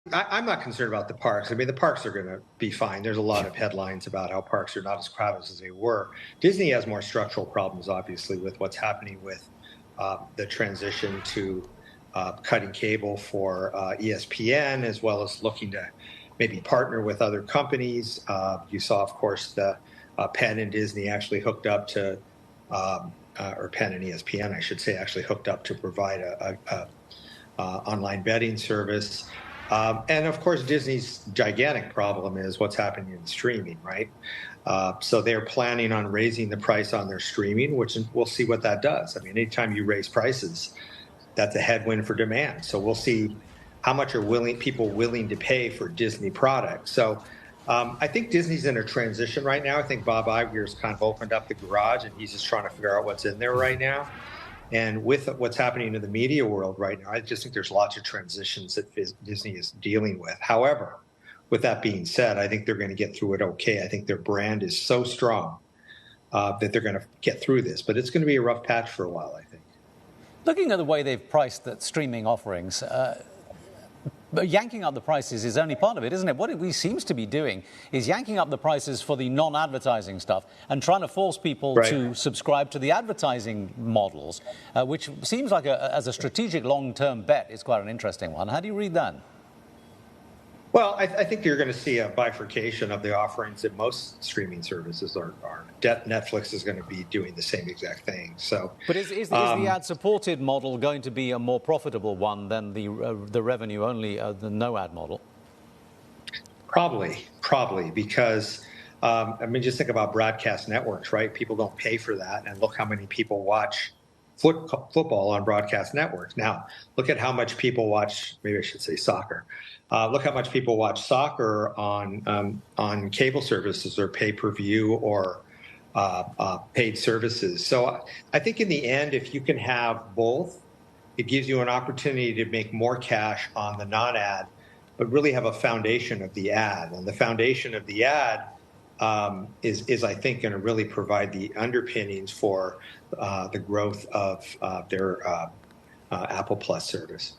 I'm not concerned about the parks. I mean, the parks are going to be fine. There's a lot of headlines about how parks are not as crowded as they were. Disney has more structural problems, obviously, with what's happening with the transition to cutting cable for ESPN, as well as looking to maybe partner with other companies. You saw, of course, the Penn and Disney actually hooked up to, or Penn and ESPN, I should say, actually hooked up to provide a online betting service. And of course, Disney's gigantic problem is what's happening in streaming, right? So they're planning on raising the price on their streaming, which we'll see what that does. I mean, anytime you raise prices, that's a headwind for demand. So we'll see how much are people willing to pay for Disney products. So I think Disney's in a transition right now. I think Bob Iger's kind of opened up the garage, and he's just trying to figure out what's in there right now. And with what's happening in the media world right now, I just think there's lots of transitions that Disney is dealing with. However, with that being said, I think they're going to get through it okay. I think their brand is so strong that they're going to get through this. But it's going to be a rough patch for a while, I think. Looking at the way they've priced the streaming offerings, but yanking up the prices is only part of it, isn't it? What it seems to be doing is yanking up the prices for the non-advertising stuff and trying to force people to subscribe to the advertising models, which seems like, as a strategic long-term bet, is quite an interesting one. How do you read that? Well, I think you're going to see a bifurcation of the offerings that most streaming services are. Netflix is going to be doing the same exact thing. So, but is the ad-supported model going to be a more profitable one than the revenue-only, the no-ad model? Probably, because I mean, just think about broadcast networks, right? People don't pay for that, and look how many people watch football on broadcast networks. Now, look at how much people watch. Maybe I should say soccer. Look how much people watch soccer on cable services or pay-per-view or paid services. So I think in the end, if you can have both, it gives you an opportunity to make more cash on the non-ad, but really have a foundation of the ad. And the foundation of the ad is I think, going to really provide the underpinnings for the growth of their Apple Plus service.